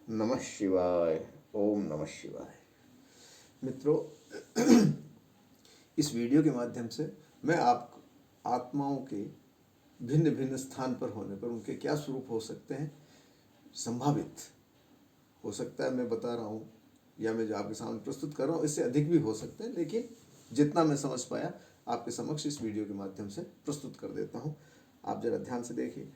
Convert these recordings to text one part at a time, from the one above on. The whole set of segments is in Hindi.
नमः शिवाय। ओम नमः शिवाय। मित्रों, इस वीडियो के माध्यम से मैं आप आत्माओं के भिन्न भिन्न स्थान पर होने पर उनके क्या स्वरूप हो सकते हैं, संभावित हो सकता है मैं बता रहा हूँ, या मैं जो आपके सामने प्रस्तुत कर रहा हूँ इससे अधिक भी हो सकते हैं, लेकिन जितना मैं समझ पाया आपके समक्ष इस वीडियो के माध्यम से प्रस्तुत कर देता हूँ। आप जरा ध्यान से देखिए।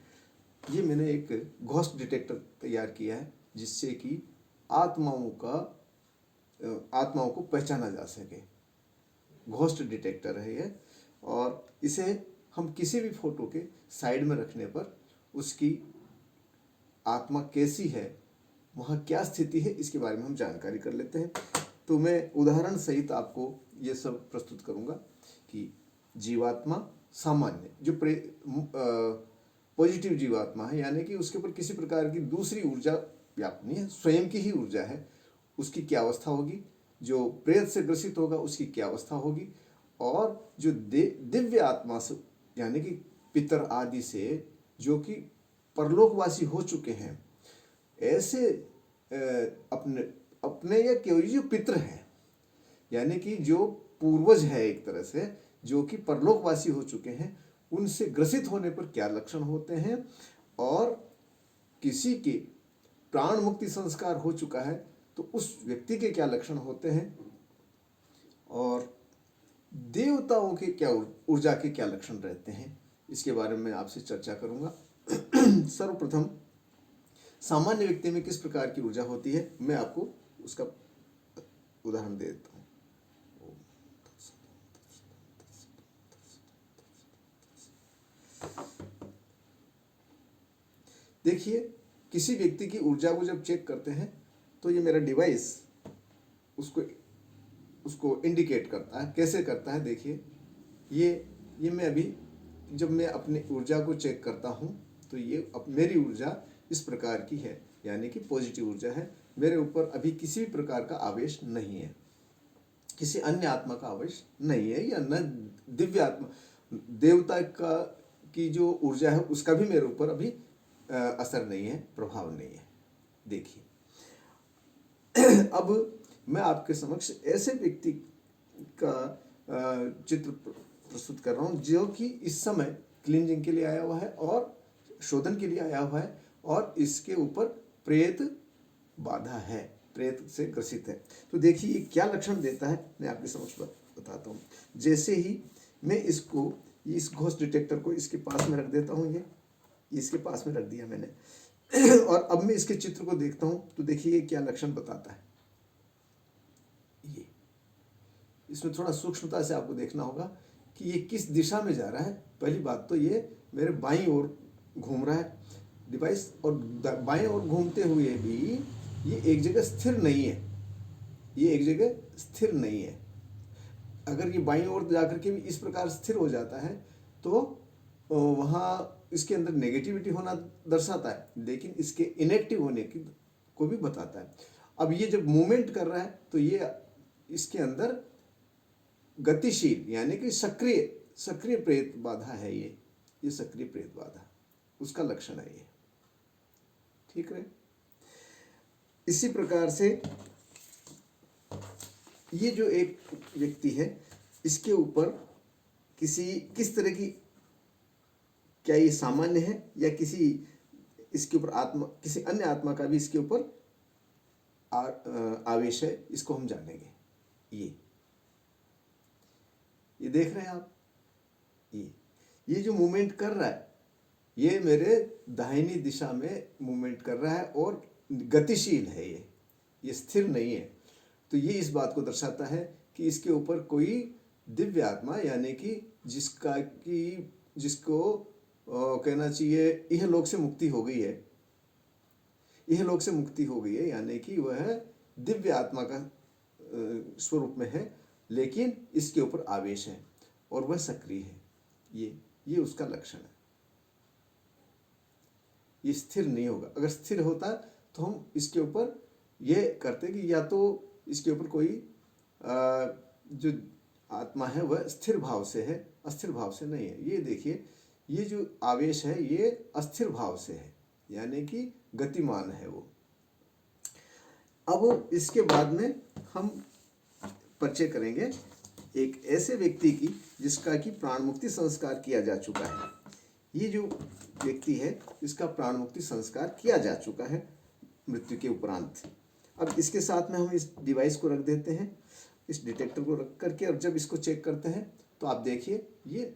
ये मैंने एक घोस्ट डिटेक्टर तैयार किया है जिससे कि आत्माओं को पहचाना जा सके। घोस्ट डिटेक्टर है ये, और इसे हम किसी भी फोटो के साइड में रखने पर उसकी आत्मा कैसी है, वहाँ क्या स्थिति है, इसके बारे में हम जानकारी कर लेते हैं। तो मैं उदाहरण सहित आपको ये सब प्रस्तुत करूँगा कि जीवात्मा सामान्य जो पॉजिटिव जीवात्मा है, यानी कि उसके ऊपर किसी प्रकार की दूसरी ऊर्जा व्याप्त नहीं है, स्वयं की ही ऊर्जा है, उसकी क्या अवस्था होगी। जो प्रेत से ग्रसित होगा उसकी क्या अवस्था होगी। और जो दिव्य आत्मा से, यानी कि पितर आदि से जो कि परलोकवासी हो चुके हैं, ऐसे अपने अपने या कोई जो पितर हैं, यानी कि जो पूर्वज है एक तरह से, जो कि परलोकवासी हो चुके हैं, उनसे ग्रसित होने पर क्या लक्षण होते हैं। और किसी के प्राण मुक्ति संस्कार हो चुका है तो उस व्यक्ति के क्या लक्षण होते हैं, और देवताओं के क्या ऊर्जा के क्या लक्षण रहते हैं, इसके बारे में आपसे चर्चा करूंगा। सर्वप्रथम सामान्य व्यक्ति में किस प्रकार की ऊर्जा होती है, मैं आपको उसका उदाहरण दे देता हूँ। देखिए, किसी व्यक्ति की ऊर्जा को जब चेक करते हैं तो ये मेरा डिवाइस उसको इंडिकेट करता है। कैसे करता है, देखिए, ये मैं अभी जब मैं अपनी ऊर्जा को चेक करता हूँ तो ये मेरी ऊर्जा इस प्रकार की है, यानी कि पॉजिटिव ऊर्जा है। मेरे ऊपर अभी किसी भी प्रकार का आवेश नहीं है, किसी अन्य आत्मा का आवेश नहीं है, या न दिव्य आत्मा देवता की जो ऊर्जा है उसका भी मेरे ऊपर अभी असर नहीं है, प्रभाव नहीं है। देखिए, अब मैं आपके समक्ष ऐसे व्यक्ति का चित्र प्रस्तुत कर रहा हूँ जो कि इस समय क्लींजिंग के लिए आया हुआ है और शोधन के लिए आया हुआ है, और इसके ऊपर प्रेत बाधा है, प्रेत से ग्रसित है। तो देखिए ये क्या लक्षण देता है, मैं आपके समक्ष बताता हूँ। जैसे ही मैं इस घोस्ट डिटेक्टर को इसके पास में रख देता हूँ, ये इसके पास में रख दिया मैंने, और अब मैं इसके चित्र को देखता हूँ तो देखिए ये क्या लक्षण बताता है। ये इसमें थोड़ा सूक्ष्मता से आपको देखना होगा कि ये किस दिशा में जा रहा है। पहली बात तो ये मेरे बाईं ओर घूम रहा है डिवाइस, और बाएं ओर घूमते हुए भी ये एक जगह स्थिर नहीं है, ये एक जगह स्थिर नहीं है। अगर ये बाईं ओर जाकर के भी इस प्रकार स्थिर हो जाता है तो वहाँ इसके अंदर नेगेटिविटी होना दर्शाता है, लेकिन इसके इनएक्टिव होने की को भी बताता है। अब ये जब मूवमेंट कर रहा है तो ये इसके अंदर गतिशील, यानी कि सक्रिय प्रेत बाधा है। ये सक्रिय प्रेत बाधा उसका लक्षण है ये, ठीक है। इसी प्रकार से ये जो एक व्यक्ति है, इसके ऊपर किस तरह की, क्या ये सामान्य है या इसके ऊपर किसी अन्य आत्मा का भी इसके ऊपर आवेश है, इसको हम जानेंगे। ये देख रहे हैं आप, ये जो मूवमेंट कर रहा है ये मेरे दाहिनी दिशा में मूवमेंट कर रहा है और गतिशील है, ये स्थिर नहीं है। तो ये इस बात को दर्शाता है कि इसके ऊपर कोई दिव्य आत्मा, यानी कि जिसको कहना चाहिए इहलोक से मुक्ति हो गई है, इहलोक से मुक्ति हो गई है, यानी कि वह दिव्य आत्मा का स्वरूप में है, लेकिन इसके ऊपर आवेश है और वह सक्रिय है। ये उसका लक्षण है। ये स्थिर नहीं होगा। अगर स्थिर होता तो हम इसके ऊपर ये करते कि या तो इसके ऊपर कोई जो आत्मा है वह स्थिर भाव से है, अस्थिर भाव से नहीं है। ये देखिए, ये जो आवेश है ये अस्थिर भाव से है, यानी कि गतिमान है वो। अब इसके बाद में हम परिचय करेंगे एक ऐसे व्यक्ति की जिसका कि प्राण मुक्ति संस्कार किया जा चुका है। ये जो व्यक्ति है इसका प्राण मुक्ति संस्कार किया जा चुका है मृत्यु के उपरांत। अब इसके साथ में हम इस डिवाइस को रख देते हैं, इस डिटेक्टर को रख करके, और जब इसको चेक करते हैं तो आप देखिए ये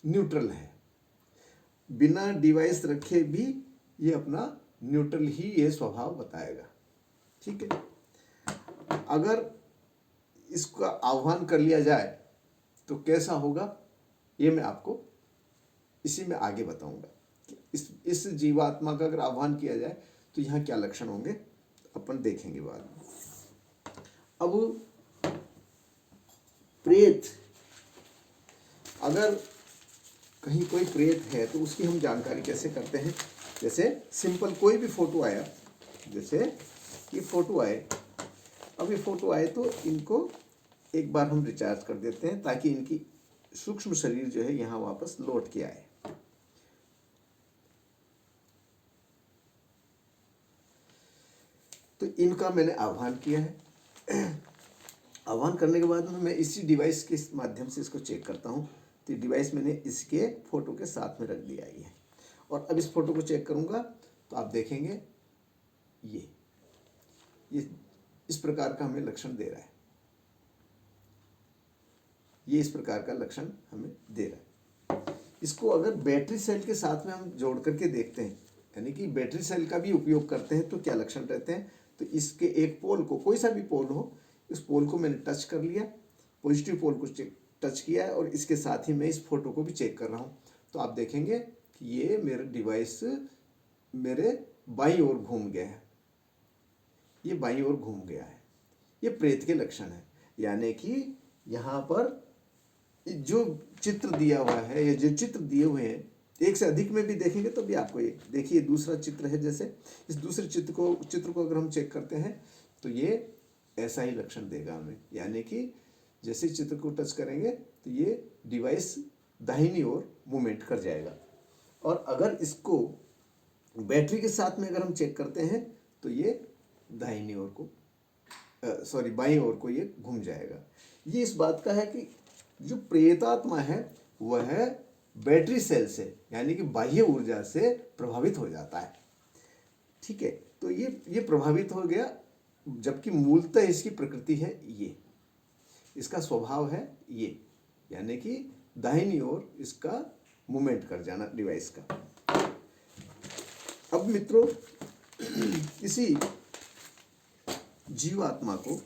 न्यूट्रल है। बिना डिवाइस रखे भी ये अपना न्यूट्रल ही ये स्वभाव बताएगा। ठीक है, अगर इसका आह्वान कर लिया जाए तो कैसा होगा ये मैं आपको इसी में आगे बताऊंगा कि इस जीवात्मा का अगर आह्वान किया जाए तो यहाँ क्या लक्षण होंगे अपन देखेंगे बाद में। अब प्रेत, अगर कहीं कोई प्रेत है तो उसकी हम जानकारी कैसे करते हैं? जैसे सिंपल कोई भी फोटो आया, जैसे ये फोटो आए, अब ये फोटो आए तो इनको एक बार हम रिचार्ज कर देते हैं ताकि इनकी सूक्ष्म शरीर जो है यहाँ वापस लौट के आए। तो इनका मैंने आह्वान किया है। आह्वान करने के बाद में मैं इसी डिवाइस के माध्यम से इसको चेक करता हूँ। तो डिवाइस मैंने इसके फोटो के साथ में रख दिया है, और अब इस फोटो को चेक करूँगा तो आप देखेंगे ये इस प्रकार का हमें लक्षण दे रहा है। ये इस प्रकार का लक्षण हमें दे रहा है। इसको अगर बैटरी सेल के साथ में हम जोड़ करके देखते हैं, यानी कि बैटरी सेल का भी उपयोग करते हैं, तो क्या लक्षण रहते हैं? तो इसके एक पोल को, कोई सा भी पोल हो, इस पोल को मैंने टच कर लिया, पॉजिटिव पोल को टच किया है, और इसके साथ ही मैं इस फोटो को भी चेक कर रहा हूँ। तो आप देखेंगे कि ये मेरा डिवाइस मेरे बाईं ओर घूम गया है, ये बाईं ओर घूम गया है। ये प्रेत के लक्षण है, यानी कि यहाँ पर जो चित्र दिया हुआ है या जो चित्र दिए हुए हैं, एक से अधिक में भी देखेंगे तो भी आपको ये देखिए दूसरा चित्र है। जैसे इस दूसरे चित्र को अगर हम चेक करते हैं तो ये ऐसा ही लक्षण देगा हमें, यानी कि जैसे चित्र को टच करेंगे तो ये डिवाइस दाहिनी ओर मूवमेंट कर जाएगा। और अगर इसको बैटरी के साथ में अगर हम चेक करते हैं तो ये दाहिनी ओर को बाईं ओर को ये घूम जाएगा। ये इस बात का है कि जो प्रेतात्मा है वह बैटरी सेल से, यानी कि बाह्य ऊर्जा से प्रभावित हो जाता है। ठीक है, तो ये प्रभावित हो गया, जबकि मूलतः इसकी प्रकृति है ये, इसका स्वभाव है ये, यानी कि दाहिनी ओर इसका मूवमेंट कर जाना डिवाइस का। अब मित्रों, इसी जीवात्मा को,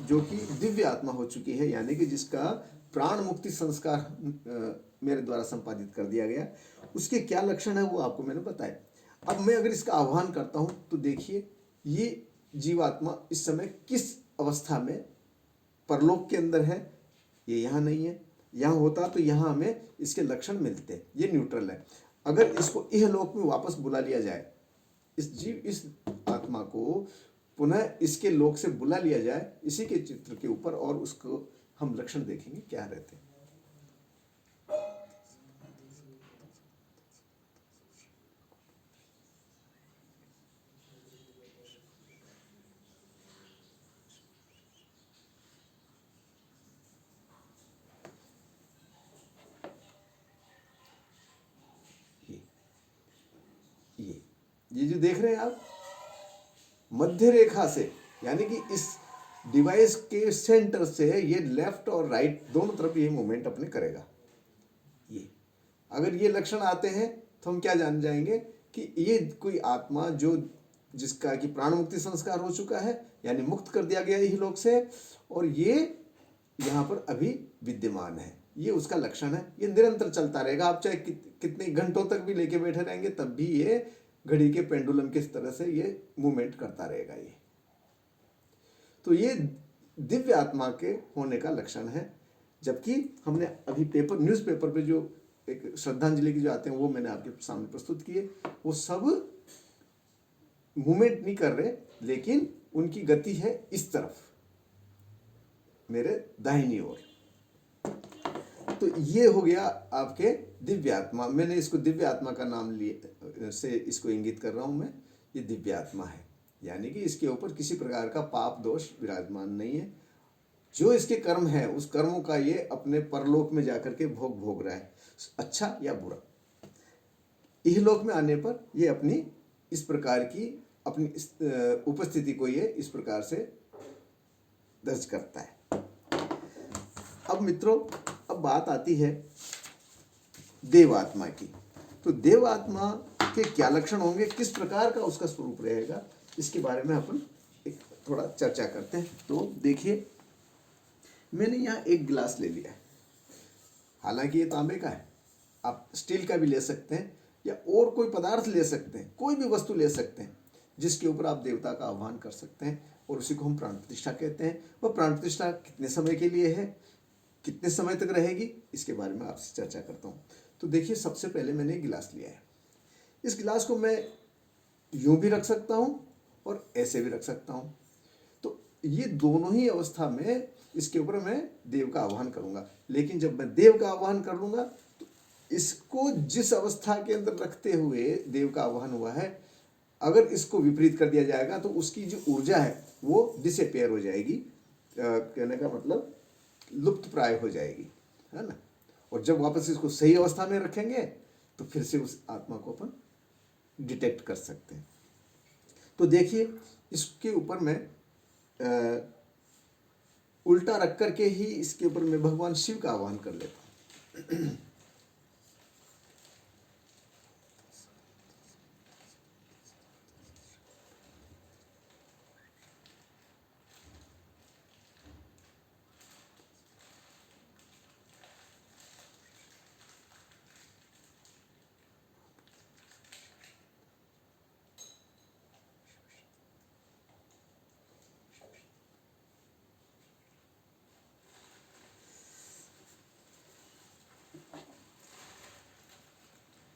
जो कि दिव्य आत्मा हो चुकी है, यानी कि जिसका प्राण मुक्ति संस्कार मेरे द्वारा संपादित कर दिया गया, उसके क्या लक्षण है वो आपको मैंने बताया। अब मैं अगर इसका आह्वान करता हूं तो देखिए ये जीवात्मा इस समय किस अवस्था में, परलोक के अंदर है, ये यहाँ नहीं है। यहाँ होता तो यहाँ हमें इसके लक्षण मिलते, ये न्यूट्रल है। अगर इसको इहलोक में वापस बुला लिया जाए, इस आत्मा को पुनः इसके लोक से बुला लिया जाए इसी के चित्र के ऊपर, और उसको हम लक्षण देखेंगे क्या रहते हैं। ये जो देख रहे हैं आप, मध्य रेखा से, यानी कि इस डिवाइस के सेंटर से ये लेफ्ट और राइट दोनों तरफ ये मूवमेंट अपने करेगा। ये अगर ये लक्षण आते हैं तो हम क्या जान जाएंगे कि ये कोई आत्मा जिसका कि प्राण मुक्ति संस्कार हो चुका है, यानी मुक्त कर दिया गया ही लोक से, और ये यहाँ पर अभी विद्यमान है। ये उसका लक्षण है। ये निरंतर चलता रहेगा, आप चाहे कितने घंटों तक भी लेके बैठे रहेंगे तब भी ये घड़ी के पेंडुलम की तरह से ये मूवमेंट करता रहेगा। ये तो ये दिव्य आत्मा के होने का लक्षण है। जबकि हमने अभी न्यूज़पेपर पे जो एक श्रद्धांजलि की जो आते हैं वो मैंने आपके सामने प्रस्तुत किए, वो सब मूवमेंट नहीं कर रहे, लेकिन उनकी गति है इस तरफ, मेरे दाहिनी ओर। तो ये हो गया आपके दिव्य आत्मा। मैंने इसको दिव्य आत्मा का नाम लिए से इसको इंगित कर रहा हूं मैं, ये दिव्य आत्मा है। यानी कि इसके ऊपर किसी प्रकार का पाप दोष विराजमान नहीं है। जो इसके कर्म है उस कर्मों का ये अपने परलोक में जाकर के भोग भोग रहा है, अच्छा या बुरा। इहलोक में आने पर ये अपनी इस प्रकार की अपनी उपस्थिति को ये इस प्रकार से दर्ज करता है। अब मित्रों, अब बात आती है देवात्मा की। तो देवात्मा के क्या लक्षण होंगे, किस प्रकार का उसका स्वरूप रहेगा, इसके बारे में अपन एक थोड़ा चर्चा करते हैं। तो देखिए, मैंने यहाँ एक गिलास ले लिया है, हालांकि ये तांबे का है, आप स्टील का भी ले सकते हैं या और कोई पदार्थ ले सकते हैं, कोई भी वस्तु ले सकते हैं जिसके ऊपर आप देवता का आह्वान कर सकते हैं, और उसी को हम प्राण प्रतिष्ठा कहते हैं। वह प्राण प्रतिष्ठा कितने समय के लिए है, कितने समय तक रहेगी, इसके बारे में आपसे चर्चा करता हूँ। तो देखिए, सबसे पहले मैंने गिलास लिया है। इस गिलास को मैं यूं भी रख सकता हूँ और ऐसे भी रख सकता हूँ। तो ये दोनों ही अवस्था में इसके ऊपर मैं देव का आह्वान करूँगा। लेकिन जब मैं देव का आह्वान कर लूँगा तो इसको जिस अवस्था के अंदर रखते हुए देव का आह्वान हुआ है, अगर इसको विपरीत कर दिया जाएगा तो उसकी जो ऊर्जा है वो डिसअपियर हो जाएगी, कहने का मतलब लुप्त प्राय हो जाएगी, है ना। और जब वापस इसको सही अवस्था में रखेंगे तो फिर से उस आत्मा को अपन डिटेक्ट कर सकते हैं। तो देखिए, इसके ऊपर मैं उल्टा रख करके ही इसके ऊपर मैं भगवान शिव का आह्वान कर लेता हूँ।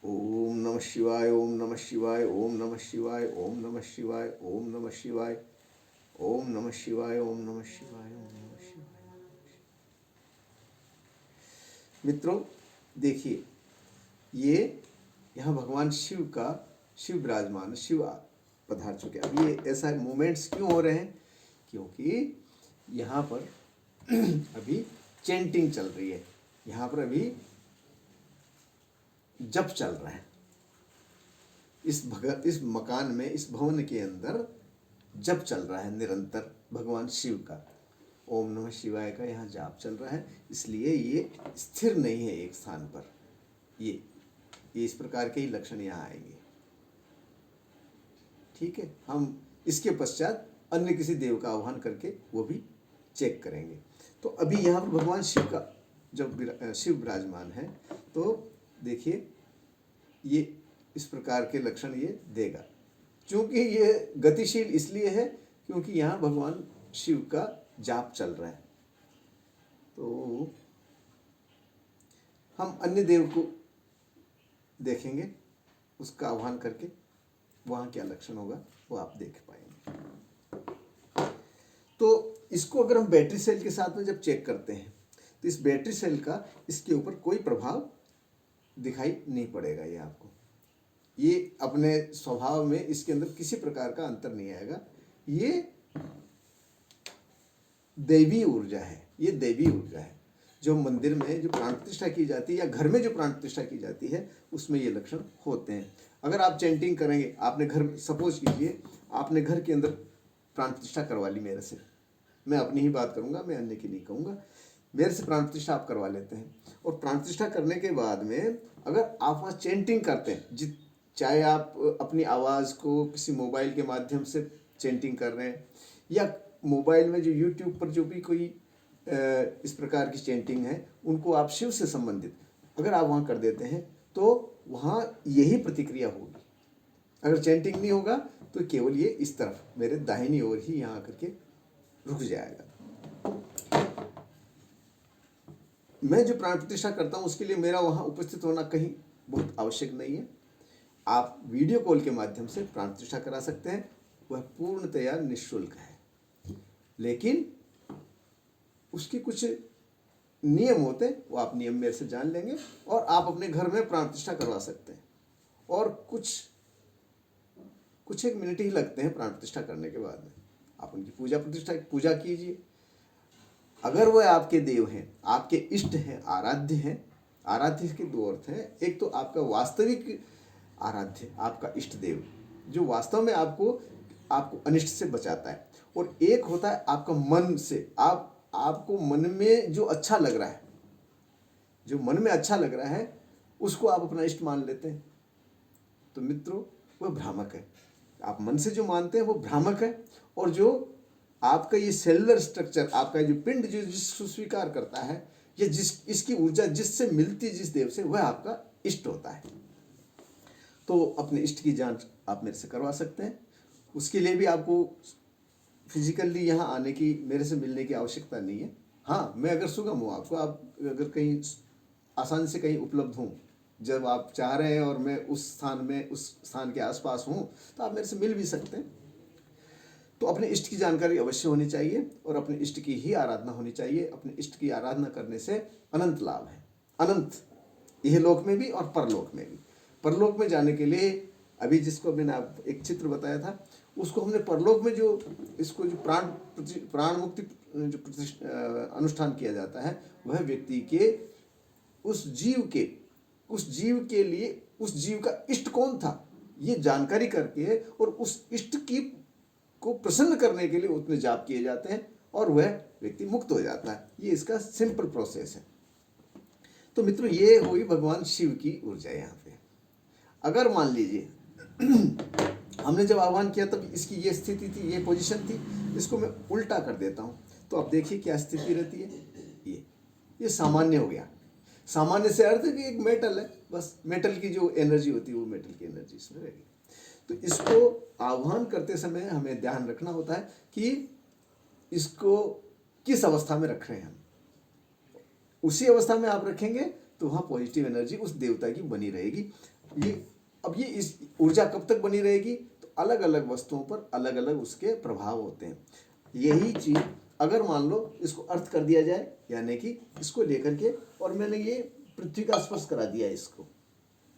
ओम नमः शिवाय, ओम नमः शिवाय, ओम नमः शिवाय, ओम नमः शिवाय, ओम नमः शिवाय, ओम नमः शिवाय, ओम नमः शिवाय, ओम नमः शिवाय। मित्रों देखिए, ये यहाँ भगवान शिव का, शिव विराजमान, शिव पधार चुके। अब ये ऐसा मूवमेंट्स क्यों हो रहे हैं, क्योंकि यहाँ पर अभी चैंटिंग चल रही है, यहाँ पर अभी जप चल रहा है। इस मकान में, इस भवन के अंदर जप चल रहा है निरंतर भगवान शिव का। ओम नमः शिवाय का यहाँ जाप चल रहा है, इसलिए ये स्थिर नहीं है एक स्थान पर। ये इस प्रकार के ही लक्षण यहाँ आएंगे। ठीक है, हम इसके पश्चात अन्य किसी देव का आह्वान करके वो भी चेक करेंगे। तो अभी यहाँ पर भगवान शिव का जब शिव विराजमान है, तो देखिए ये इस प्रकार के लक्षण ये देगा। क्योंकि ये गतिशील इसलिए है क्योंकि यहाँ भगवान शिव का जाप चल रहा है। तो हम अन्य देव को देखेंगे, उसका आह्वान करके वहाँ क्या लक्षण होगा वो आप देख पाएंगे। तो इसको अगर हम बैटरी सेल के साथ में जब चेक करते हैं तो इस बैटरी सेल का इसके ऊपर कोई प्रभाव दिखाई नहीं पड़ेगा। ये आपको, ये अपने स्वभाव में इसके अंदर किसी प्रकार का अंतर नहीं आएगा। ये दैवी ऊर्जा है, ये दैवी ऊर्जा है। जो मंदिर में जो प्राण प्रतिष्ठा की जाती है या घर में जो प्राण प्रतिष्ठा की जाती है उसमें ये लक्षण होते हैं। अगर आप चैंटिंग करेंगे, आपने घर, सपोज कीजिए आपने घर के अंदर प्राण प्रतिष्ठा करवा ली मेरे से, मैं अपनी ही बात करूंगा, मैं अन्य की नहीं कहूँगा, मेरे से प्राण प्रतिष्ठा आप करवा लेते हैं, और प्राण प्रतिष्ठा करने के बाद में अगर आप वहाँ चैंटिंग करते हैं, चाहे आप अपनी आवाज़ को किसी मोबाइल के माध्यम से चैंटिंग कर रहे हैं या मोबाइल में जो यूट्यूब पर जो भी कोई इस प्रकार की चैंटिंग है उनको आप शिव से संबंधित अगर आप वहाँ कर देते हैं तो वहाँ यही प्रतिक्रिया होगी। अगर चैंटिंग नहीं होगा तो केवल ये इस तरफ मेरे दाहिनी ओर ही यहाँ आकर के रुक जाएगा। मैं जो प्राण प्रतिष्ठा करता हूँ उसके लिए मेरा वहाँ उपस्थित होना कहीं बहुत आवश्यक नहीं है। आप वीडियो कॉल के माध्यम से प्राण प्रतिष्ठा करा सकते हैं, वह पूर्णतया निःशुल्क है। लेकिन उसके कुछ नियम होते हैं, वो आप नियम मेरे से जान लेंगे और आप अपने घर में प्राण प्रतिष्ठा करवा सकते हैं। और कुछ एक मिनट ही लगते हैं प्राण प्रतिष्ठा करने के बाद में। आप उनकी पूजा कीजिए। अगर वह आपके देव हैं, आपके इष्ट हैं, आराध्य हैं, आराध्य के दो अर्थ हैं। एक तो आपका वास्तविक आराध्य, आपका इष्ट देव जो वास्तव में आपको अनिष्ट से बचाता है, और एक होता है आपका मन से, आपको मन में जो अच्छा लग रहा है, जो मन में अच्छा लग रहा है उसको आप अपना इष्ट मान लेते हैं। तो मित्रों, वह भ्रामक है। आप मन से जो मानते हैं वो भ्रामक है, और जो आपका ये सेलुलर स्ट्रक्चर, आपका जो पिंड जो जिसको स्वीकार करता है, या इसकी ऊर्जा जिससे मिलती है, जिस देव से, वह आपका इष्ट होता है। तो अपने इष्ट की जांच आप मेरे से करवा सकते हैं। उसके लिए भी आपको फिजिकली यहाँ आने की, मेरे से मिलने की आवश्यकता नहीं है। हाँ, मैं अगर सुगम हूँ, आप अगर कहीं आसानी से कहीं उपलब्ध हूँ, जब आप चाह रहे हैं और मैं उस स्थान के आसपास हूँ, तो आप मेरे से मिल भी सकते हैं। तो अपने इष्ट की जानकारी अवश्य होनी चाहिए, और अपने इष्ट की ही आराधना होनी चाहिए। अपने इष्ट की आराधना करने से अनंत लाभ है, अनंत, यह लोक में भी और परलोक में भी। परलोक में जाने के लिए, अभी जिसको मैंने आप एक चित्र बताया था, उसको हमने परलोक में जो इसको जो प्राण मुक्ति जो अनुष्ठान किया जाता है, वह व्यक्ति के उस जीव के लिए, उस जीव का इष्ट कौन था, ये जानकारी करके, और उस इष्ट की को प्रसन्न करने के लिए उतने जाप किए जाते हैं, और वह व्यक्ति मुक्त हो जाता है। ये इसका सिंपल प्रोसेस है। तो मित्रों, ये हुई भगवान शिव की ऊर्जा। यहाँ पे अगर मान लीजिए हमने जब आह्वान किया तब इसकी ये स्थिति थी, ये पोजीशन थी, इसको मैं उल्टा कर देता हूँ, तो अब देखिए क्या स्थिति रहती है। ये सामान्य हो गया। सामान्य से अर्थ है कि एक मेटल है, बस मेटल की जो एनर्जी होती है वो मेटल की एनर्जी इसमें रहेगी। तो इसको आह्वान करते समय हमें ध्यान रखना होता है कि इसको किस अवस्था में रख रहे हैं हम। उसी अवस्था में आप रखेंगे तो वहाँ पॉजिटिव एनर्जी उस देवता की बनी रहेगी। ये इस ऊर्जा कब तक बनी रहेगी, तो अलग अलग वस्तुओं पर अलग अलग उसके प्रभाव होते हैं। यही चीज अगर मान लो इसको अर्थ कर दिया जाए, यानी कि इसको लेकर के, और मैंने ये पृथ्वी का स्पर्श करा दिया इसको,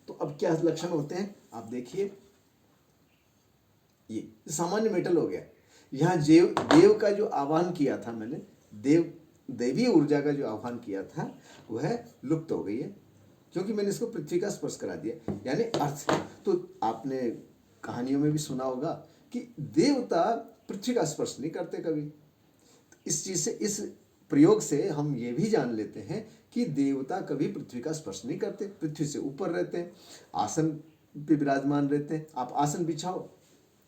तो अब क्या लक्षण होते हैं आप देखिए। ये सामान्य मेटल हो गया। यहाँ देव का जो आह्वान किया था मैंने, देवी ऊर्जा का जो आह्वान किया था, वह लुप्त हो गई है, क्योंकि मैंने इसको पृथ्वी का स्पर्श करा दिया, यानी अर्थ। तो आपने कहानियों में भी सुना होगा कि देवता पृथ्वी का स्पर्श नहीं करते कभी। इस चीज से, इस प्रयोग से हम ये भी जान लेते हैं कि देवता कभी पृथ्वी का स्पर्श नहीं करते, पृथ्वी से ऊपर रहते हैं, आसन पे विराजमान रहते हैं। आप आसन बिछाओ,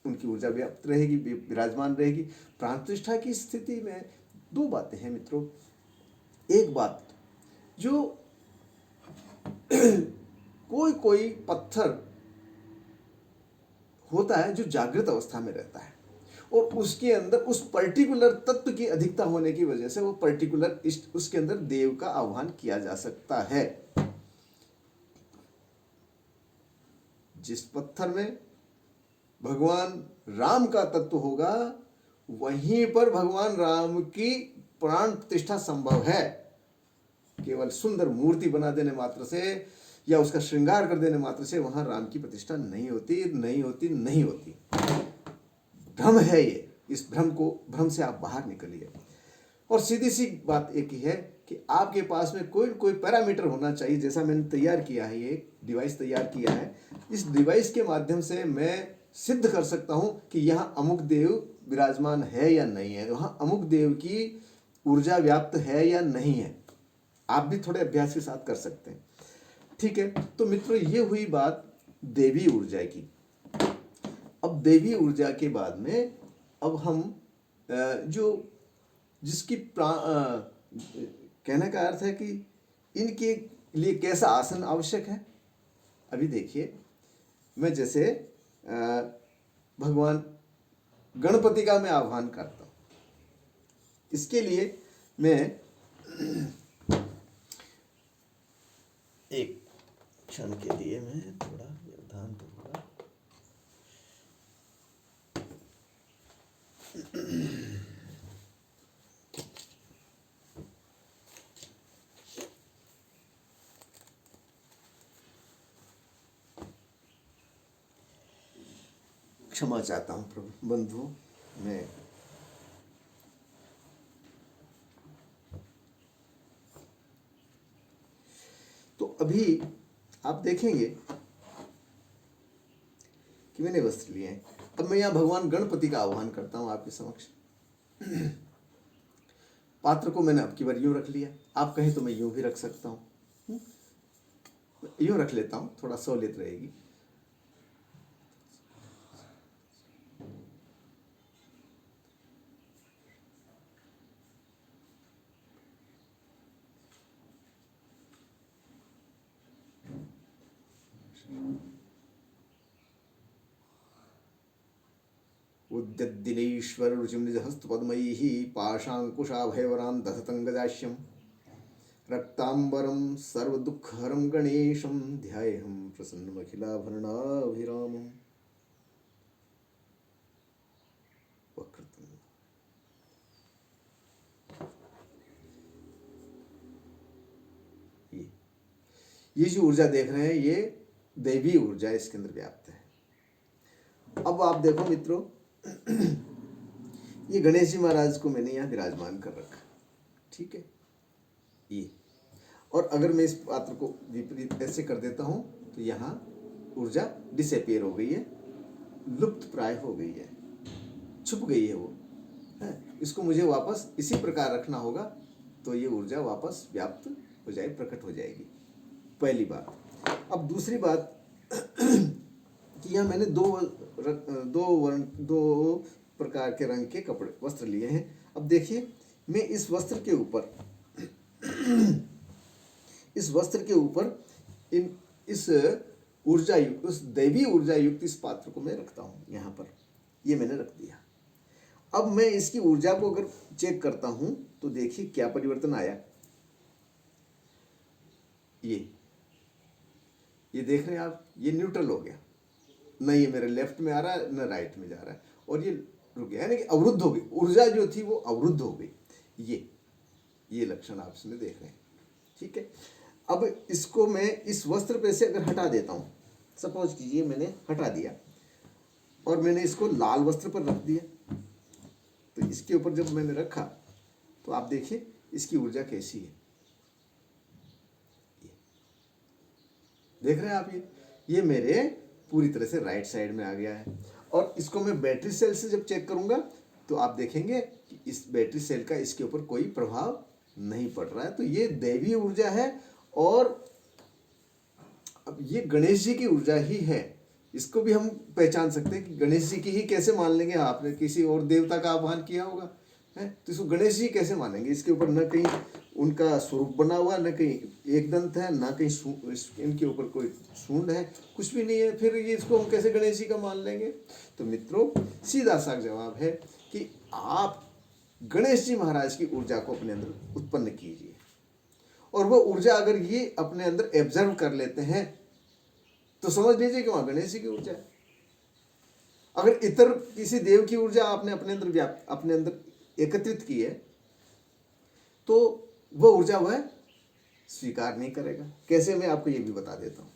उनकी ऊर्जा व्याप्त रहेगी, विराजमान रहेगी। प्राण प्रतिष्ठा की स्थिति में दो बातें हैं मित्रों। एक बात, जो कोई पत्थर होता है जो जागृत अवस्था में रहता है, और उसके अंदर उस पर्टिकुलर तत्व की अधिकता होने की वजह से वो पर्टिकुलर उसके अंदर देव का आह्वान किया जा सकता है। जिस पत्थर में भगवान राम का तत्व होगा, वहीं पर भगवान राम की प्राण प्रतिष्ठा संभव है। केवल सुंदर मूर्ति बना देने मात्र से या उसका श्रृंगार कर देने मात्र से वहां राम की प्रतिष्ठा नहीं होती, नहीं होती, नहीं होती। भ्रम है ये। इस भ्रम से आप बाहर निकलिए। और सीधी सी बात एक ही है कि आपके पास में कोई पैरामीटर होना चाहिए। जैसा मैंने तैयार किया है, ये डिवाइस तैयार किया है, इस डिवाइस के माध्यम से मैं सिद्ध कर सकता हूं कि यहाँ अमुक देव विराजमान है या नहीं है, वहाँ अमुक देव की ऊर्जा व्याप्त है या नहीं है। आप भी थोड़े अभ्यास के साथ कर सकते हैं। ठीक है, तो मित्रों, ये हुई बात देवी ऊर्जा की। अब देवी ऊर्जा के बाद में अब हम जो जिसकी कहने का अर्थ है कि इनके लिए कैसा आसन आवश्यक है। अभी देखिए, मैं जैसे भगवान गणपति का मैं आह्वान करता हूँ, इसके लिए मैं एक क्षण के लिए मैं थोड़ा व्यवधान दूंगा। क्षमा चाहता हूँ प्रभु बंधु। मैं तो अभी आप देखेंगे कि मैंने वस्त्र लिए हैं। अब मैं यहाँ भगवान गणपति का आह्वान करता हूँ आपके समक्ष। पात्र को मैंने अब की बार यूं रख लिया, आप कहें तो मैं यूं भी रख सकता हूँ। यूं रख लेता हूँ, थोड़ा सहूलियत रहेगी। उद्यद्दिनेश्वर रुचिं निजहस्तपद्मैः पाशाङ्कुशाभयवरान् दधतङ्गजास्यं रक्ताम्बरं सर्वदुःखहरं गणेशं ध्यायेऽहं प्रसन्नमखिलाभरणाभिरामम्। वक्रतुण्ड। ये जो ऊर्जा देख रहे हैं ये दैवी ऊर्जा इसके अंदर व्याप्त है। अब आप देखो मित्रों, ये गणेश जी महाराज को मैंने यहाँ विराजमान कर रखा, ठीक है ये। और अगर मैं इस पात्र को विपरीत ऐसे कर देता हूँ तो यहाँ ऊर्जा डिसअपियर हो गई है, लुप्त प्राय हो गई है, छुप गई है वो है। इसको मुझे वापस इसी प्रकार रखना होगा तो ये ऊर्जा वापस व्याप्त हो जाए, प्रकट हो जाएगी, पहली बात। अब दूसरी बात कि यहाँ मैंने दो प्रकार के रंग के कपड़े वस्त्र लिए हैं। अब देखिए मैं इस वस्त्र के ऊपर इस ऊर्जा युक्त, उस दैवी ऊर्जा युक्त इस पात्र को मैं रखता हूँ यहाँ पर। ये मैंने रख दिया। अब मैं इसकी ऊर्जा को अगर चेक करता हूँ तो देखिए क्या परिवर्तन आया। ये देख रहे हैं आप, ये न्यूट्रल हो गया, न ये मेरे लेफ्ट में आ रहा है न राइट में जा रहा है, और ये रुक गया, यानी कि अवरुद्ध हो गई ऊर्जा जो थी वो अवरुद्ध हो गई। ये लक्षण आप इसमें देख रहे हैं, ठीक है। अब इसको मैं इस वस्त्र पे से अगर हटा देता हूँ, सपोज कीजिए मैंने हटा दिया और मैंने इसको लाल वस्त्र पर रख दिया, तो इसके ऊपर जब मैंने रखा तो आप देखिए इसकी ऊर्जा कैसी है। देख रहे हैं आप, ये मेरे पूरी तरह से राइट साइड में आ गया है। और इसको मैं बैटरी सेल से जब चेक करूंगा तो आप देखेंगे कि इस बैटरी सेल का इसके ऊपर कोई प्रभाव नहीं पड़ रहा है। तो ये दैवी ऊर्जा है और अब ये गणेश जी की ऊर्जा ही है। इसको भी हम पहचान सकते हैं कि गणेश जी की ही कैसे मान लेंगे। आपने किसी और देवता का आह्वान किया होगा है तो इसको गणेश जी कैसे मानेंगे। इसके ऊपर न कहीं उनका स्वरूप बना हुआ, न कहीं एक दंत है, न कहीं इनके ऊपर कोई सूंड है, कुछ भी नहीं है, फिर ये इसको हम कैसे गणेश जी का मान लेंगे। तो मित्रों सीधा सा जवाब है कि आप गणेश जी महाराज की ऊर्जा को अपने अंदर उत्पन्न कीजिए और वो ऊर्जा अगर ये अपने अंदर एब्जर्व कर लेते हैं तो समझ लीजिए कि वहां गणेश जी की ऊर्जा है। अगर इतर किसी देव की ऊर्जा आपने अपने अंदर एकत्रित की है तो वह ऊर्जा वह स्वीकार नहीं करेगा। कैसे, मैं आपको ये भी बता देता हूँ।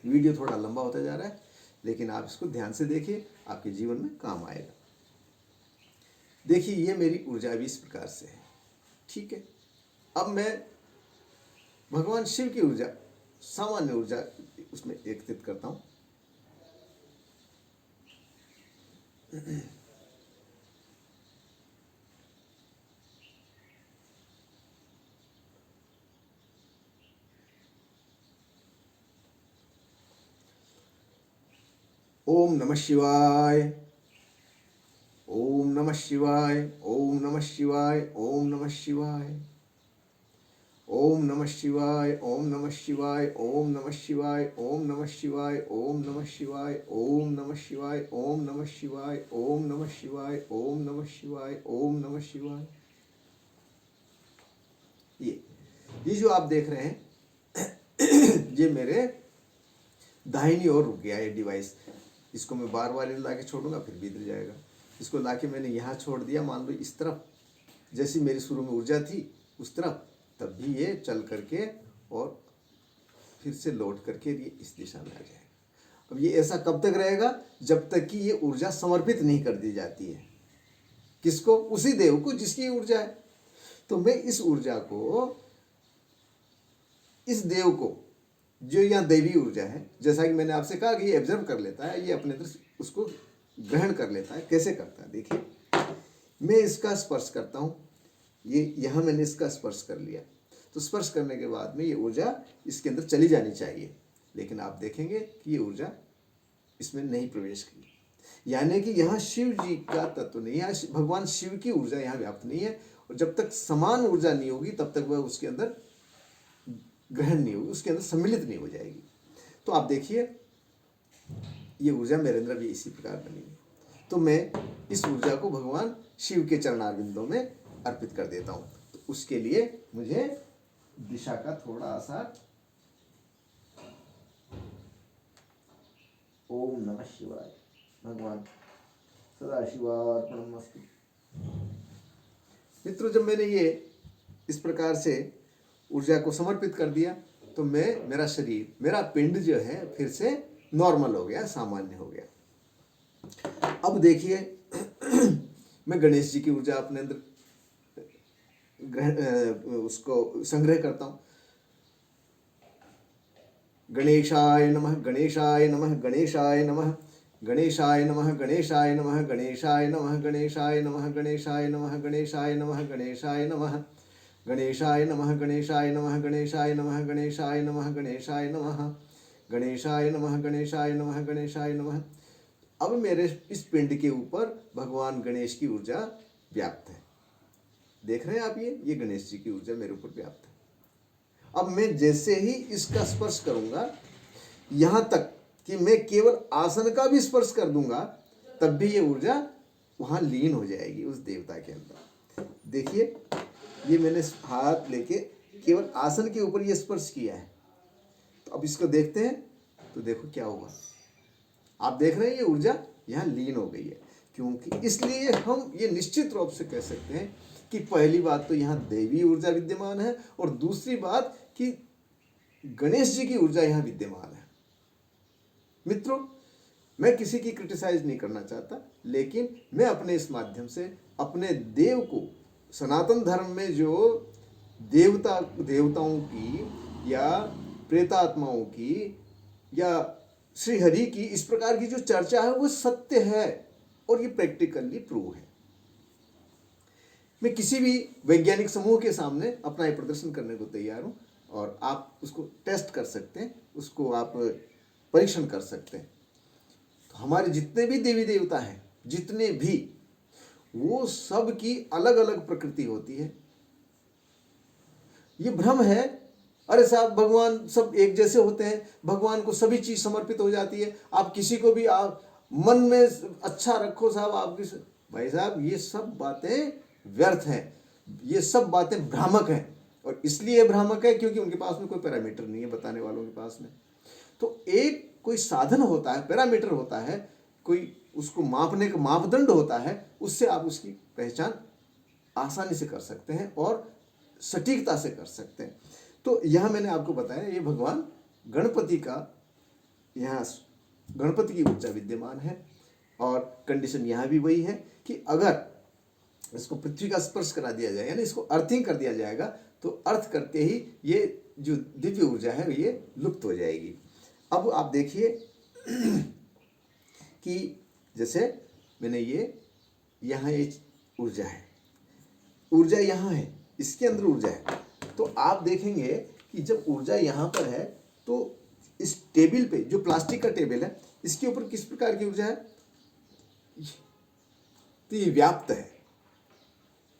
वीडियो थोड़ा लंबा होता जा रहा है लेकिन आप इसको ध्यान से देखिए, आपके जीवन में काम आएगा। देखिए ये मेरी ऊर्जा भी इस प्रकार से है, ठीक है। अब मैं भगवान शिव की ऊर्जा, सामान्य ऊर्जा उसमें एकत्रित करता हूँ। ओम नमः शिवाय, ओम नमः शिवाय, ओम नमः शिवाय, ओम नमः शिवाय, ओम नमः शिवाय, ओम नमः शिवाय, ओम नमः शिवाय, ओम नमः शिवाय, ओम नमः शिवाय, ओम नमः शिवाय, ओम नमः शिवाय, ओम नमः शिवाय, ओम नमः शिवाय, ओम नमः शिवाय। ये जो आप देख रहे हैं ये मेरे दाहिनी ओर रुक गया ये डिवाइस। इसको मैं बार बार ला के छोड़ूंगा फिर भी इधर जाएगा। इसको ला के मैंने यहाँ छोड़ दिया, मान लो इस तरफ, जैसी मेरी शुरू में ऊर्जा थी उस तरफ, तब भी ये चल करके और फिर से लौट करके ये इस दिशा में आ जाएगा। अब ये ऐसा कब तक रहेगा? जब तक कि ये ऊर्जा समर्पित नहीं कर दी जाती है। किसको? उसी देव को जिसकी ऊर्जा है। तो मैं इस ऊर्जा को, इस देव को, जो यहाँ दैवी ऊर्जा है, जैसा कि मैंने आपसे कहा कि ये एब्जर्व कर लेता है, ये अपने अंदर उसको ग्रहण कर लेता है। कैसे करता है? देखिए, मैं इसका स्पर्श करता हूँ, ये यहाँ मैंने इसका स्पर्श कर लिया, तो स्पर्श करने के बाद में ये ऊर्जा इसके अंदर चली जानी चाहिए, लेकिन आप देखेंगे कि ये ऊर्जा इसमें नहीं प्रवेश की। यानी कि यहाँ शिव जी का तत्व नहीं है, भगवान शिव की ऊर्जा यहाँ व्याप्त नहीं है। और जब तक समान ऊर्जा नहीं होगी तब तक वह उसके अंदर ग्रहण नहीं होगी, उसके अंदर सम्मिलित नहीं हो जाएगी। तो आप देखिए, ये ऊर्जा मेरे अंदर भी इसी प्रकार बनी है। तो मैं इस ऊर्जा को भगवान शिव के चरणारविंदों में अर्पित कर देता हूँ। तो उसके लिए मुझे दिशा का थोड़ा सा, ओम नमः शिवाय, भगवान सदाशिवार्पणमस्तु। मित्रों, जब मैंने ये इस प्रकार से ऊर्जा को समर्पित कर दिया तो मेरा शरीर, मेरा पिंड जो है फिर से नॉर्मल हो गया, सामान्य हो गया। अब देखिए, मैं गणेश जी की ऊर्जा अपने अंदर उसको संग्रह करता हूँ। गणेशाय नमः, गणेशाय नमः, गणेशाय नमः, गणेशाय नमः, गणेशाय नमः, गणेशाय नमः, गणेशाय नमः, गणेशाय नमः, गणेशाय नमः, गणेशाय नमः, गणेशाय नमः, गणेशाय नमः, गणेशाय नमः, गणेशाय नमः, गणेशाय नमः, गणेशाय नमः, गणेशाय नमः, गणेशाय नमः। अब मेरे इस पिंड के ऊपर भगवान गणेश की ऊर्जा व्याप्त है। देख रहे हैं आप, ये गणेश जी की ऊर्जा मेरे ऊपर व्याप्त है। अब मैं जैसे ही इसका स्पर्श करूंगा, यहाँ तक कि मैं केवल आसन का भी स्पर्श कर दूंगा, तब भी ये ऊर्जा वहाँ लीन हो जाएगी उस देवता के अंदर। देखिए, ये मैंने हाथ लेके केवल आसन के ऊपर ये स्पर्श किया है। तो अब इसको देखते हैं, तो देखो क्या हुआ। आप देख रहे हैं, ये ऊर्जा यहाँ लीन हो गई है। क्योंकि इसलिए हम ये निश्चित रूप से कह सकते हैं कि पहली बात तो यहाँ देवी ऊर्जा विद्यमान है, और दूसरी बात कि गणेश जी की ऊर्जा यहाँ विद्यमान है। मित्रों, मैं किसी की क्रिटिसाइज नहीं करना चाहता, लेकिन मैं अपने इस माध्यम से अपने देव को, सनातन धर्म में जो देवताओं की या प्रेतात्माओं की या श्री हरि की इस प्रकार की जो चर्चा है वो सत्य है, और ये प्रैक्टिकली प्रूव है। मैं किसी भी वैज्ञानिक समूह के सामने अपना ये प्रदर्शन करने को तैयार हूँ, और आप उसको टेस्ट कर सकते हैं, उसको आप परीक्षण कर सकते हैं। तो हमारे जितने भी देवी देवता हैं, जितने भी, वो सब की अलग अलग प्रकृति होती है। ये भ्रम है, अरे साहब भगवान सब एक जैसे होते हैं, भगवान को सभी चीज समर्पित हो जाती है, आप किसी को भी आप मन में अच्छा रखो साहब, आपकी भाई साहब, ये सब बातें व्यर्थ हैं, ये सब बातें भ्रामक हैं। और इसलिए भ्रामक है क्योंकि उनके पास में कोई पैरामीटर नहीं है बताने वालों के पास में। तो एक कोई साधन होता है, पैरामीटर होता है, कोई उसको मापने का मापदंड होता है, उससे आप उसकी पहचान आसानी से कर सकते हैं और सटीकता से कर सकते हैं। तो यहाँ मैंने आपको बताया, ये भगवान गणपति का, यहाँ गणपति की ऊर्जा विद्यमान है। और कंडीशन यहाँ भी वही है कि अगर इसको पृथ्वी का स्पर्श करा दिया जाए, यानी इसको अर्थिंग कर दिया जाएगा, तो अर्थ करते ही ये जो दिव्य ऊर्जा है ये लुप्त हो जाएगी। अब आप देखिए कि जैसे मैंने ये यहाँ एक ऊर्जा है, ऊर्जा यहाँ है, इसके अंदर ऊर्जा है। तो आप देखेंगे कि जब ऊर्जा यहाँ पर है तो इस टेबल पे, जो प्लास्टिक का टेबल है, इसके ऊपर किस प्रकार की ऊर्जा है? तो ये व्याप्त है,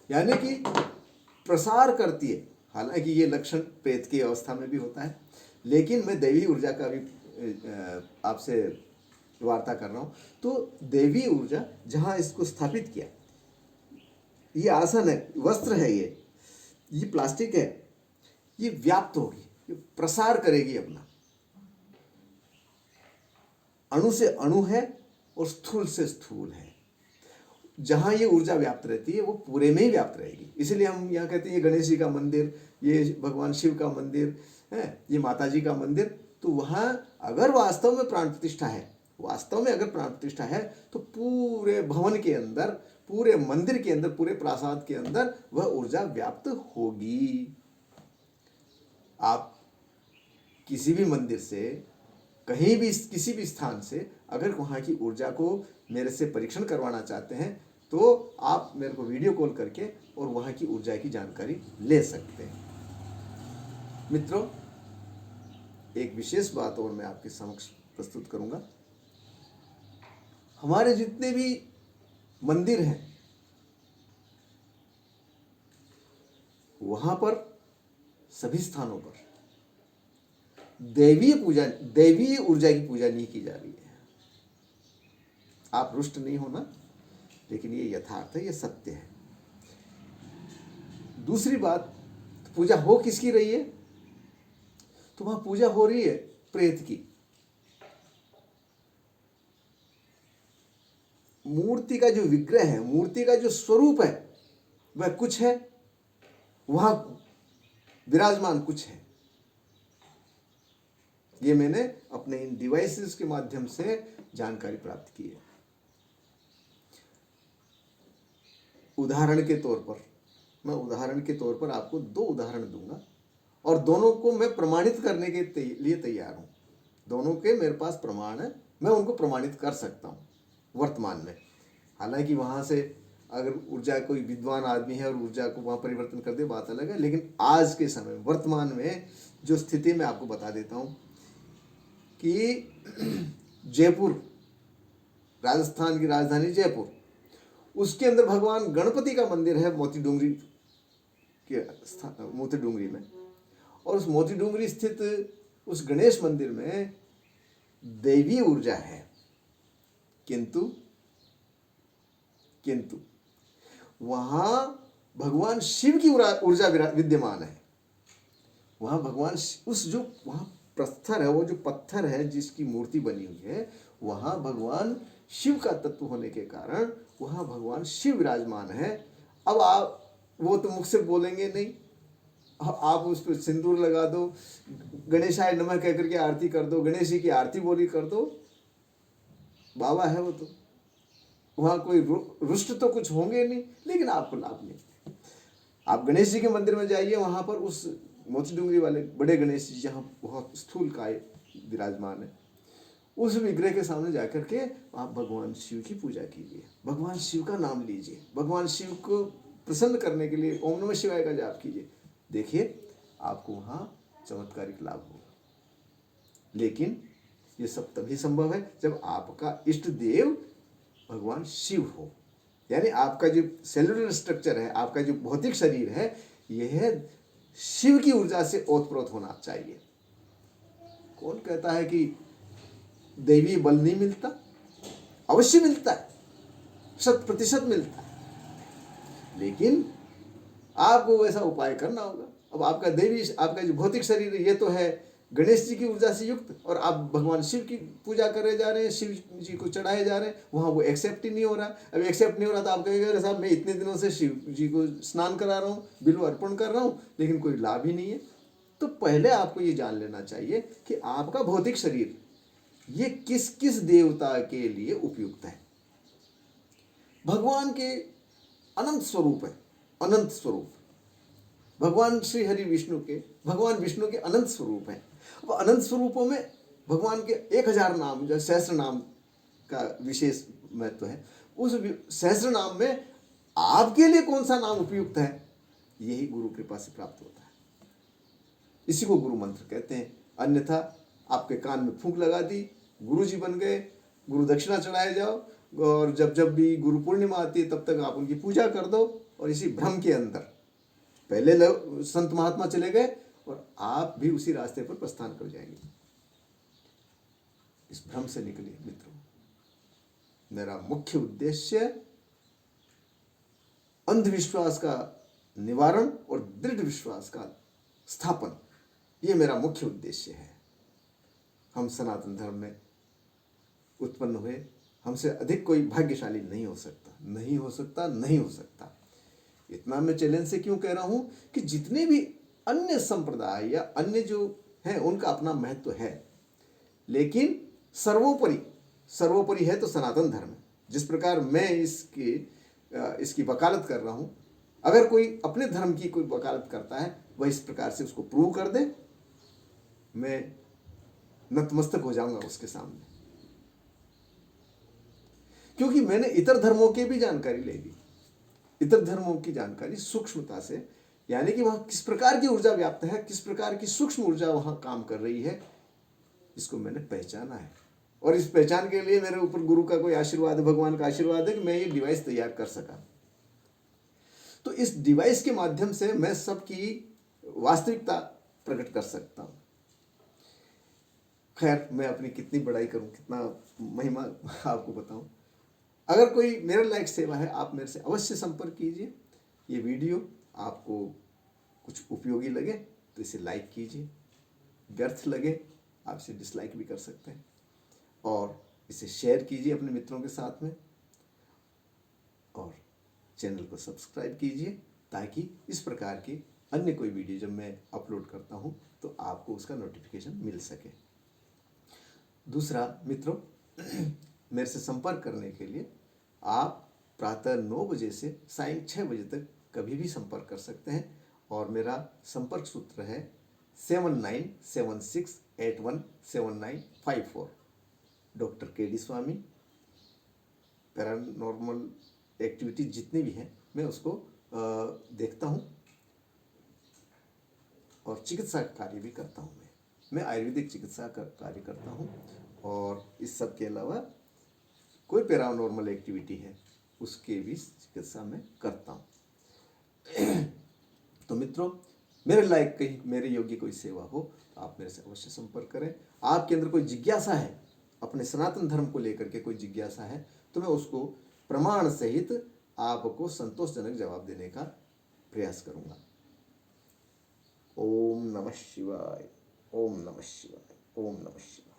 यानी कि प्रसार करती है। हालांकि ये लक्षण प्रेत की अवस्था में भी होता है, लेकिन मैं दैवी ऊर्जा का भी आपसे वार्ता कर रहा हूँ। तो दैवी ऊर्जा जहाँ इसको स्थापित किया, ये आसन है, वस्त्र है, ये प्लास्टिक है, ये व्याप्त होगी, ये प्रसार करेगी अपना। अणु से अणु है और स्थूल से स्थूल है। जहाँ ये ऊर्जा व्याप्त रहती है वो पूरे में ही व्याप्त रहेगी। इसलिए हम यहाँ कहते हैं ये गणेश जी का मंदिर, ये भगवान शिव का मंदिर है, ये माता जी का मंदिर, तो वहाँ अगर वास्तव में प्राण प्रतिष्ठा है, वास्तव में अगर प्राण प्रतिष्ठा है, तो पूरे भवन के अंदर, पूरे मंदिर के अंदर, पूरे प्रासाद के अंदर वह ऊर्जा व्याप्त होगी। आप किसी भी मंदिर से, कहीं भी, किसी भी स्थान से अगर वहाँ की ऊर्जा को मेरे से परीक्षण करवाना चाहते हैं तो आप मेरे को वीडियो कॉल करके और वहाँ की ऊर्जा की जानकारी ले सकते हैं। मित्रों, एक विशेष बात और मैं आपके समक्ष प्रस्तुत करूंगा। हमारे जितने भी मंदिर हैं वहां पर, सभी स्थानों पर दैवीय ऊर्जा की पूजा नहीं की जा रही है। आप रुष्ट नहीं होना, लेकिन ये यथार्थ है, ये सत्य है। दूसरी बात, पूजा हो किसकी रही है? तो वहां पूजा हो रही है प्रेत की। मूर्ति का जो विग्रह है, मूर्ति का जो स्वरूप है, वह कुछ है, वहां विराजमान कुछ है। ये मैंने अपने इन डिवाइसेस के माध्यम से जानकारी प्राप्त की है। उदाहरण के तौर पर आपको 2 उदाहरण दूंगा और दोनों को मैं प्रमाणित करने के लिए तैयार हूं। दोनों के मेरे पास प्रमाण है, मैं उनको प्रमाणित कर सकता हूं वर्तमान में। हालांकि वहां से अगर ऊर्जा, कोई विद्वान आदमी है और ऊर्जा को वहां परिवर्तन कर दे, बात अलग है, लेकिन आज के समय वर्तमान में जो स्थिति मैं आपको बता देता हूं कि जयपुर, राजस्थान की राजधानी जयपुर, उसके अंदर भगवान गणपति का मंदिर है मोती डूंगरी में। और उस मोती डूंगरी स्थित उस गणेश मंदिर में दैवीय ऊर्जा है, किंतु वहां भगवान शिव की ऊर्जा विद्यमान है। वहां भगवान उस जो वहां पत्थर है, वो जो पत्थर है जिसकी मूर्ति बनी हुई है, वहां भगवान शिव का तत्व होने के कारण वहां भगवान शिव विराजमान है। अब आप वो तो मुख से बोलेंगे नहीं, आप उस पर सिंदूर लगा दो, गणेशाय नमः कह करके आरती कर दो, गणेश जी की आरती बोली कर दो, बाबा है वो तो, वहां कोई रुष्ट तो कुछ होंगे नहीं, लेकिन आपको लाभ नहीं। आप गणेश जी के मंदिर में जाइए, वहां पर उस मोती डूंगरी वाले बड़े गणेश जी जहाँ बहुत स्थूल काय विराजमान है, उस विग्रह के सामने जाकर के आप भगवान शिव की पूजा कीजिए, भगवान शिव का नाम लीजिए, भगवान शिव को प्रसन्न करने के लिए ओम नमः शिवाय का जाप कीजिए। देखिए आपको वहाँ चमत्कारिक लाभ होगा। लेकिन ये सब तभी संभव है जब आपका इष्ट देव भगवान शिव हो, यानी आपका जो सेलुलर स्ट्रक्चर है, आपका जो भौतिक शरीर है, यह शिव की ऊर्जा से ओतप्रोत होना चाहिए। कौन कहता है कि दैवीय बल नहीं मिलता? अवश्य मिलता है, 100% मिलता है, लेकिन आपको वैसा उपाय करना होगा। अब आपका आपका जो भौतिक शरीर है, ये तो है गणेश जी की ऊर्जा से युक्त, और आप भगवान शिव की पूजा करे जा रहे हैं, शिव जी को चढ़ाए जा रहे हैं, वहाँ वो एक्सेप्ट ही नहीं हो रहा। अब एक्सेप्ट नहीं हो रहा तो आप कहेंगे साहब मैं इतने दिनों से शिव जी को स्नान करा रहा हूँ, बिल्व अर्पण कर रहा हूँ, लेकिन कोई लाभ ही नहीं है। तो पहले आपको ये जान लेना चाहिए कि आपका भौतिक शरीर ये किस किस देवता के लिए उपयुक्त है। भगवान के अनंत स्वरूप है, अनंत स्वरूप भगवान श्री हरि विष्णु के, भगवान विष्णु के अनंत स्वरूप हैं। अब अनंत स्वरूपों में भगवान के 1000 नाम, जो सहस्त्र नाम का विशेष महत्व है, उस सहस्त्र नाम में आपके लिए कौन सा नाम उपयुक्त है, यही गुरु कृपा से प्राप्त होता है। इसी को गुरु मंत्र कहते हैं। अन्यथा आपके कान में फूंक लगा दी, गुरु जी बन गए, गुरु दक्षिणा चढ़ाए जाओ, और जब जब भी गुरु पूर्णिमा आती है तब तक आप उनकी पूजा कर दो, और इसी भ्रम के अंदर पहले संत महात्मा चले गए और आप भी उसी रास्ते पर प्रस्थान कर जाएंगे। इस भ्रम से निकलिए मित्रों। मेरा मुख्य उद्देश्य अंधविश्वास का निवारण और दृढ़ विश्वास का स्थापन, ये मेरा मुख्य उद्देश्य है। हम सनातन धर्म में उत्पन्न हुए, हमसे अधिक कोई भाग्यशाली नहीं हो सकता, नहीं हो सकता, नहीं हो सकता। इतना मैं चैलेंज से क्यों कह रहा हूं कि जितने भी अन्य संप्रदाय या अन्य जो हैं उनका अपना महत्व है, लेकिन सर्वोपरि सर्वोपरि है तो सनातन धर्म। जिस प्रकार मैं इसकी वकालत कर रहा हूं, अगर कोई अपने धर्म की कोई वकालत करता है वह इस प्रकार से उसको प्रूव कर दे, मैं नतमस्तक हो जाऊंगा उसके सामने, क्योंकि मैंने इतर धर्मों की भी जानकारी ले ली। इतर धर्मों की जानकारी सूक्ष्मता से, यानी कि वहां किस प्रकार की ऊर्जा व्याप्त है, किस प्रकार की सूक्ष्म ऊर्जा वहां काम कर रही है, इसको मैंने पहचाना है। और इस पहचान के लिए मेरे ऊपर गुरु का कोई आशीर्वाद है, भगवान का आशीर्वाद है कि मैं ये डिवाइस तैयार कर सका। तो इस डिवाइस के माध्यम से मैं सबकी वास्तविकता प्रकट कर सकता हूं। खैर, मैं अपनी कितनी बड़ाई करूं, कितना महिमा आपको बताऊं। अगर कोई मेरे लायक सेवा है, आप मेरे से अवश्य संपर्क कीजिए। ये वीडियो आपको कुछ उपयोगी लगे तो इसे लाइक कीजिए, व्यर्थ लगे आप इसे डिसलाइक भी कर सकते हैं, और इसे शेयर कीजिए अपने मित्रों के साथ में, और चैनल को सब्सक्राइब कीजिए ताकि इस प्रकार की अन्य कोई वीडियो जब मैं अपलोड करता हूं तो आपको उसका नोटिफिकेशन मिल सके। दूसरा मित्रों, मेरे से संपर्क करने के लिए आप प्रातः 9 बजे से सायं 6 बजे तक कभी भी संपर्क कर सकते हैं, और मेरा संपर्क सूत्र है 7976817954। Doctor K D. Swami. Paranormal activity जितनी भी हैं मैं उसको देखता हूँ, और चिकित्सा कार्य भी करता हूँ। मैं आयुर्वेदिक चिकित्सा का कार्य करता हूँ, और इस सब के अलावा कोई पैरानॉर्मल एक्टिविटी है उसके भी चिकित्सा में करता हूँ। तो मित्रों, मेरे लायक कहीं मेरे योग्य कोई सेवा हो तो आप मेरे से अवश्य संपर्क करें। आपके अंदर कोई जिज्ञासा है, अपने सनातन धर्म को लेकर के कोई जिज्ञासा है, तो मैं उसको प्रमाण सहित आपको संतोषजनक जवाब देने का प्रयास करूंगा। ओम नमः शिवाय, ओम नमः शिवाय, ओम नमः शिवाय।